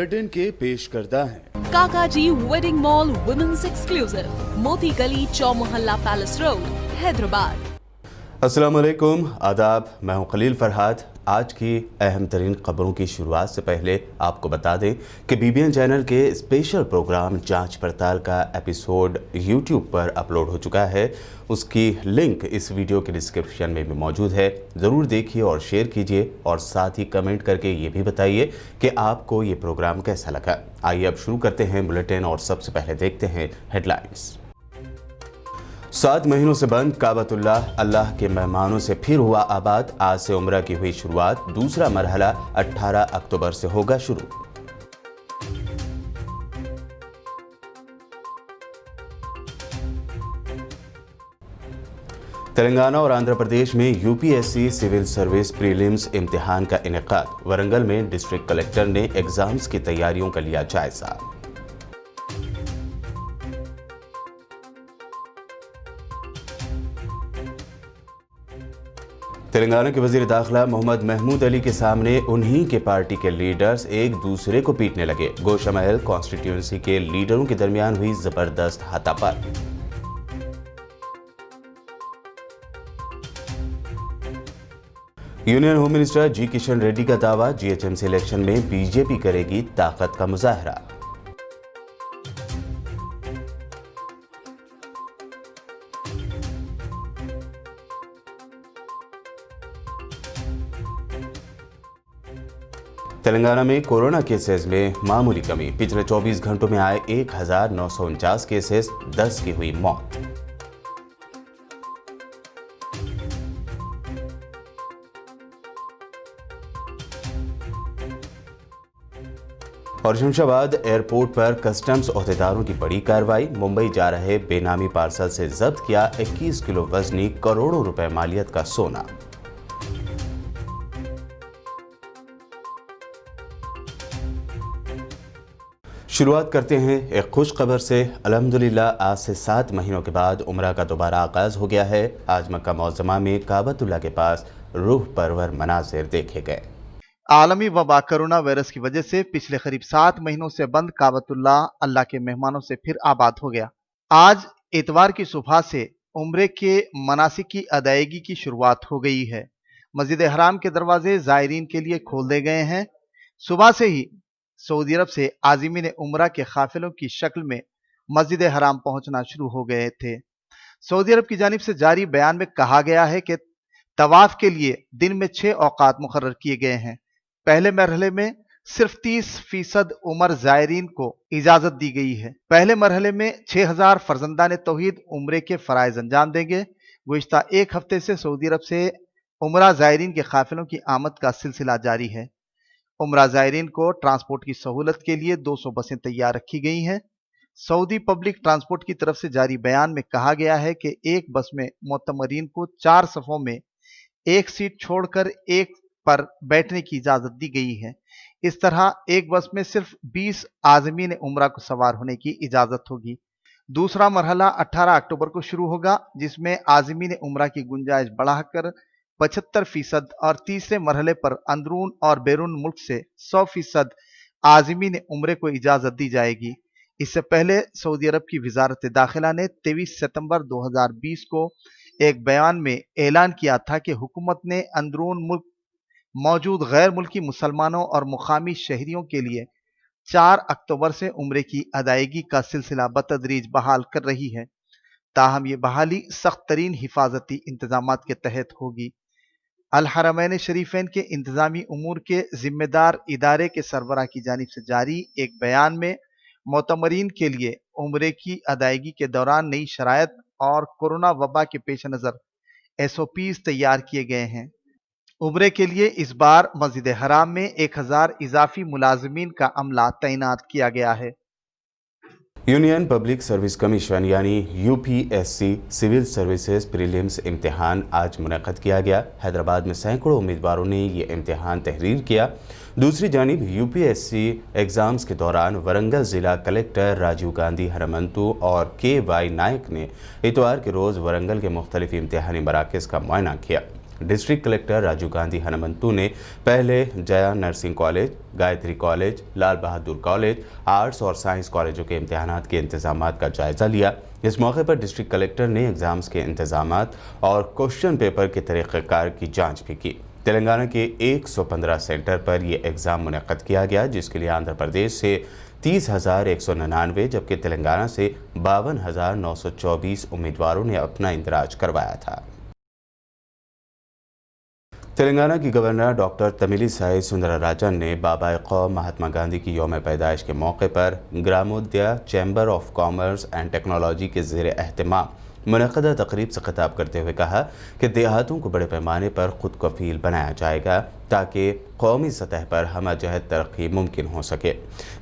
Bulletin के पेश करता है काकाजी वेडिंग मॉल वुमेन्स एक्सक्लूसिव, मोती गली, चौमोहल्ला पैलेस रोड, हैदराबाद। अस्सलाम वालेकुम, आदाब। मैं हूं खलील फरहाद। आज की अहम तरीन खबरों की शुरुआत से पहले आपको बता दें कि BBN चैनल के स्पेशल प्रोग्राम जांच पड़ताल का एपिसोड YouTube पर अपलोड हो चुका है। उसकी लिंक इस वीडियो के डिस्क्रिप्शन में भी मौजूद है। ज़रूर देखिए और शेयर कीजिए, और साथ ही कमेंट करके ये भी बताइए कि आपको ये प्रोग्राम कैसा लगा। आइए अब शुरू करते हैं बुलेटिन, और सबसे पहले देखते हैं हेडलाइंस। 7 महीनों से बंद काबतुल्लाह अल्लाह के मेहमानों से फिर हुआ आबाद। आज से उम्रा की हुई शुरुआत। दूसरा मरहला 18 अक्टूबर से होगा शुरू। तेलंगाना और आंध्र प्रदेश में UPSC सिविल सर्विस प्रीलिम्स इम्तिहान का इनेकाद। वरंगल में डिस्ट्रिक्ट कलेक्टर ने एग्जाम्स की तैयारियों का लिया जायजा। तेलंगाना के वजीर दाखिला मोहम्मद महमूद अली के सामने उन्हीं के पार्टी के लीडर्स एक दूसरे को पीटने लगे। गोशा महल कॉन्स्टिट्यूंसी के लीडरों के दरमियान हुई जबरदस्त हाथापाई। यूनियन होम मिनिस्टर जी किशन रेड्डी का दावा, GHMC इलेक्शन में बीजेपी करेगी ताकत का मुजाहरा। तेलंगाना में कोरोना केसेस में मामूली कमी। पिछले 24 घंटों में आए 1949 केसेस, 10 की हुई मौत। और शमशाबाद एयरपोर्ट पर कस्टम्स ओहदेदारों की बड़ी कार्रवाई। मुंबई जा रहे बेनामी पार्सल से जब्त किया 21 किलो वजनी करोड़ों रुपए मालियत का सोना। शुरुआत करते हैं एक खुश खबर से। अल्हम्दुलिल्लाह आज से 7 महीनों के बाद उम्रा का दोबारा आगाज हो गया है। आज मक्का मुअज़्ज़मा में काबतुल्लाह के पास रूह परवर मनाज़िर देखे गए। आलमी वबा कोरोना वायरस की वजह से पिछले करीब 7 महीनों से बंद काबतुल्लाह अल्लाह के मेहमानों से फिर आबाद हो गया। आज इतवार की सुबह से उम्रे के मनासिक की अदायगी की शुरुआत हो गई है। मस्जिद हराम के दरवाजे ज़ायरीन के लिए खोल दिए गए हैं। सुबह से ही सऊदी अरब से आज़िमीन उम्रा के काफिलों की शक्ल में मस्जिद हराम पहुंचना शुरू हो गए थे। सऊदी अरब की जानिब से जारी बयान में कहा गया है कि तवाफ के लिए दिन में 6 औकात मुकर्रर किए गए हैं। पहले मरहले में सिर्फ 30% उम्र ज़ायरीन को इजाजत दी गई है। पहले मरहले में 6000 फर्जंदान तौहीद उम्रे के फराइज अंजाम देंगे। गुज़िश्ता एक हफ्ते से सऊदी अरब से उम्रा ज़ायरीन के काफिलों की आमद का सिलसिला जारी है। उम्रा ज़ायरीन को ट्रांसपोर्ट की सहूलत के लिए 200 बसें तैयार रखी गई हैं। सऊदी पब्लिक ट्रांसपोर्ट की तरफ से जारी बयान में कहा गया है कि एक बस में मुअतमरीन को 4 सफ़ों में एक सीट छोड़कर एक पर बैठने की इजाज़त दी गई है। इस तरह एक बस में सिर्फ 20 आज़मीन उम्रा को सवार होने की इजाज़त होगी। दूसरा मरहला 18 अक्टूबर को शुरू होगा, जिसमें आज़मीन उम्रा की गुंजाइश बढ़ाकर 75% और तीसरे मरहले पर अंदरून और बैरून मुल्क से 100% आज़मीन उम्रे को इजाज़त दी जाएगी। इससे पहले सऊदी अरब की वजारत दाखिला ने 23 सितंबर 2020 को एक बयान में ऐलान किया था कि हुकूमत ने अंदरून मुल्क मौजूद गैर मुल्की मुसलमानों और मुकामी शहरियों के लिए 4 अक्टूबर से उम्रे की अदायगी का सिलसिला बतदरीज बहाल कर रही है। ताहम ये बहाली सख्त तरीन हिफाजती इंतजामात के तहत होगी। अल हरमैन शरीफैन के इंतजामी उमूर के जिम्मेदार इदारे के सरबराह की जानिब से जारी एक बयान में मुअतमरीन के लिए उम्रे की अदायगी के दौरान नई शराइत और कोरोना वबा के पेश नज़र SOPs तैयार किए गए हैं। उम्रे के लिए इस बार मस्जिद हराम में 1000 इजाफी मुलाजमीन का अमला तैनात किया गया है। यूनियन पब्लिक सर्विस कमीशन यानी UPSC सिविल सर्विसेज प्रीलिम्स इम्तिहान आज मुनक़्क़द किया गया। हैदराबाद में सैकड़ों उम्मीदवारों ने ये इम्तिहान तहरीर किया। दूसरी जानिब UPSC एग्ज़ाम्स के दौरान वरंगल ज़िला कलेक्टर राजीव गांधी हरमंतु और KY नायक ने इतवार के रोज़ वरंगल के मुख्तलिफ इम्तिहानी मराकज़ का मुआयना किया। डिस्ट्रिक्ट कलेक्टर राजू गांधी हनुमंतु ने पहले Jaya nursing college, Gayatri college, Lal Bahadur college, arts और साइंस कॉलेजों के इम्तिहानात के इंतजामात का जायजा लिया। इस मौके पर डिस्ट्रिक्ट कलेक्टर ने एग्जाम्स के इंतजामात और क्वेश्चन पेपर के तरीक़ेकार की जांच भी की। तेलंगाना के 115 सेंटर पर यह एग्ज़ाम मुनक़्क़द किया गया, जिसके लिए आंध्र प्रदेश से 30,199 जबकि तेलंगाना से 52,924 उम्मीदवारों ने अपना इंदराज करवाया था। तेलंगाना की गवर्नर डॉक्टर तमिलिसाई सुंदरराजन ने बाबा कौम महात्मा गांधी की यौम पैदाइश के मौके पर Gramodaya chamber of commerce and technology के ज़ेर एहतमाम मुनक़्क़दा तकरीब से खिताब करते हुए कहा कि देहातों को बड़े पैमाने पर खुद कफ़ील बनाया जाएगा ताकि कौमी सतह पर हमजहत तरक्की मुमकिन हो सके।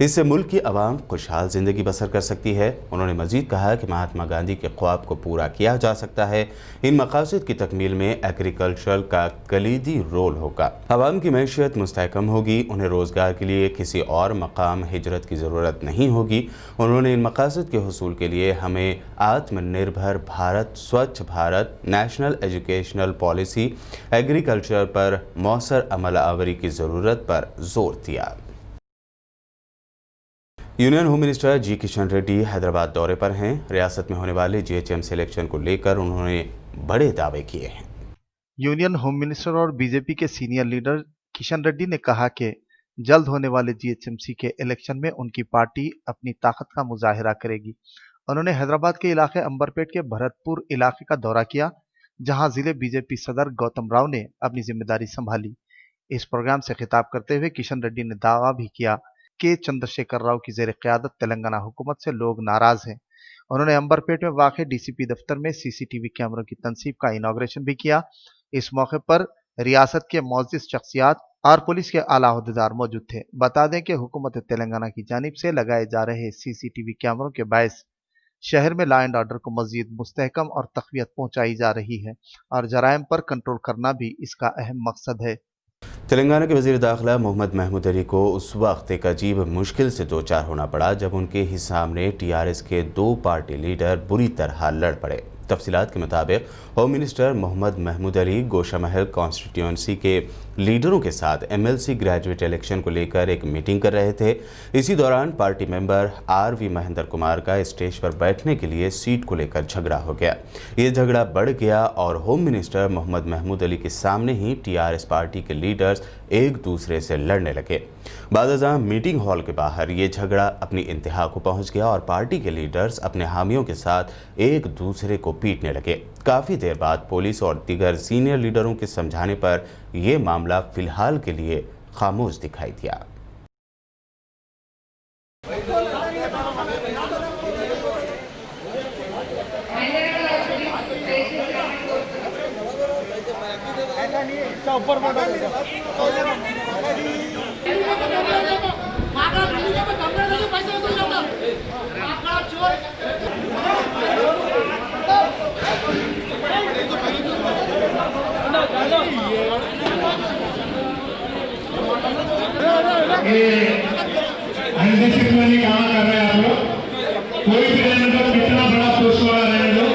इससे मुल्क की आवाम खुशहाल ज़िंदगी बसर कर सकती है। उन्होंने मज़ीद कहा कि महात्मा गांधी के ख्वाब को पूरा किया जा सकता है। इन मकासद की तकमील में एग्रीकल्चर का कलीदी रोल होगा। आवाम की मैशियत मुस्तहकम होगी, उन्हें रोज़गार के लिए किसी और मकाम हिजरत की ज़रूरत नहीं होगी। उन्होंने इन मकासद के हुसूल के लिए हमें आत्मनिर्भर भारत, स्वच्छ Bharat, national educational policy, agriculture पर मौसर अमल आवरी की ज़रूरत पर जोर दिया। यूनियन होम मिनिस्टर जी किशन रेड्डी हैदराबाद दौरे पर हैं। रियासत में होने वाले जीएचएमसी इलेक्शन को लेकर उन्होंने बड़े दावे किए हैं। यूनियन होम मिनिस्टर और बीजेपी के सीनियर लीडर किशन रेड्डी ने कहा कि जल्द होने वाले जीएचएमसी के इलेक्शन में उनकी पार्टी अपनी ताकत का मुजाहिरा करेगी। उन्होंने हैदराबाद के इलाके अंबरपेट के भरतपुर इलाके का दौरा किया, जहां जिले बीजेपी सदर गौतम राव ने अपनी जिम्मेदारी संभाली। इस प्रोग्राम से खिताब करते हुए किशन रेड्डी ने दावा भी किया कि चंद्रशेखर राव की ज़ेर क़यादत तेलंगाना हुकूमत से लोग नाराज हैं। उन्होंने अंबरपेट में वाक़ डीसीपी दफ्तर में सीसीटीवी कैमरों की तनसीब का इनाग्रेशन भी किया। इस मौके पर रियासत के मोअज़्ज़िज़ शख्सियात और पुलिस के आला अहदेदार मौजूद थे। बता दें कि हुकूमत तेलंगाना की जानिब से लगाए जा रहे सीसीटीवी कैमरों के बायस शहर में लॉ एंड ऑर्डर को मज़ीद मुस्तहकम और तक़वियत पहुँचाई जा रही है और जराइम पर कंट्रोल करना भी इसका अहम मकसद है। तेलंगाना के वज़ीर दाखिला मोहम्मद महमूद अली को उस वक्त एक अजीब मुश्किल से दो चार होना पड़ा जब उनके ही सामने टीआरएस के 2 पार्टी लीडर बुरी तरह लड़ पड़े। तफसीलात के मुताबिक home minister Mohammed Mahmood Ali Goshamahal constituency के लीडरों के साथ एमएलसी ग्रेजुएट इलेक्शन को लेकर एक मीटिंग कर रहे थे। इसी दौरान party member RV Mahendra Kumar का स्टेज पर बैठने के लिए सीट को लेकर झगड़ा हो गया। ये झगड़ा बढ़ गया और होम मिनिस्टर मोहम्मद महमूद अली के सामने ही टीआरएस पार्टी के लीडर्स एक दूसरे से लड़ने लगे। बादशाह मीटिंग हॉल के बाहर ये झगड़ा अपनी इंतहा को पहुंच गया और पार्टी के लीडर्स अपने हामियों के साथ एक दूसरे को पीटने लगे। काफ़ी देर बाद पुलिस और दीगर सीनियर लीडरों के समझाने पर यह मामला फिलहाल के लिए खामोश दिखाई दिया। अनडिसिप्लिन काम कर रहे हैं आप लोग। कोई भी रहने दो, कितना बड़ा पुरुष वाला रहने दो।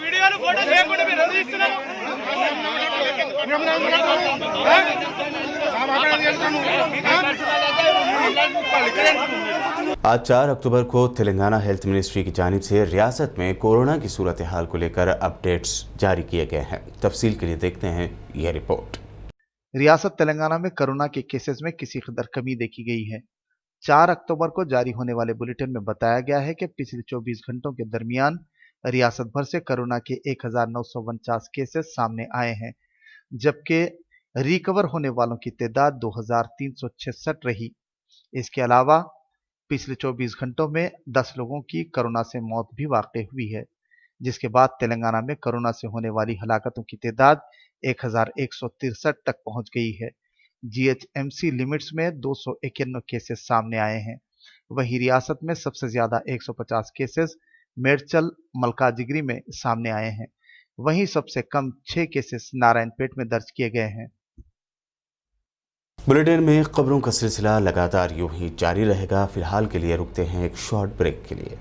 వీడియోలు ఫోటో లేకుండా మీరు ఎందుకు ఇస్తున్నారు? आज 4 अक्टूबर को तेलंगाना हेल्थ मिनिस्ट्री की जानिब से रियासत में कोरोना की सूरत हाल को लेकर अपडेट्स जारी किए गए हैं। तफसील के लिए देखते हैं यह रिपोर्ट। रियासत तेलंगाना में कोरोना के केसेस में किसी कदर कमी देखी गई है। 4 अक्टूबर को जारी होने वाले बुलेटिन में बताया गया है कि पिछले 24 घंटों के दरमियान रियासत भर से कोरोना के 1949 केसेस सामने आए हैं, जबकि रिकवर होने वालों की तादाद 2366 रही। इसके अलावा पिछले 24 घंटों में 10 लोगों की कोरोना से मौत भी वाक़ई हुई है, जिसके बाद तेलंगाना में कोरोना से होने वाली हलाकतों की तादाद 1163 तक पहुंच गई है। जीएचएमसी लिमिट्स में 291 केसेस सामने आए हैं। वहीं रियासत में सबसे ज्यादा 150 केसेस मेडचल मलकाजिगिरी में सामने आए हैं। वहीं सबसे कम 6 केसेस नारायणपेट में दर्ज किए गए हैं। बुलेटिन में खबरों का सिलसिला लगातार यूं ही जारी रहेगा। फिलहाल के लिए रुकते हैं एक शॉर्ट ब्रेक के लिए।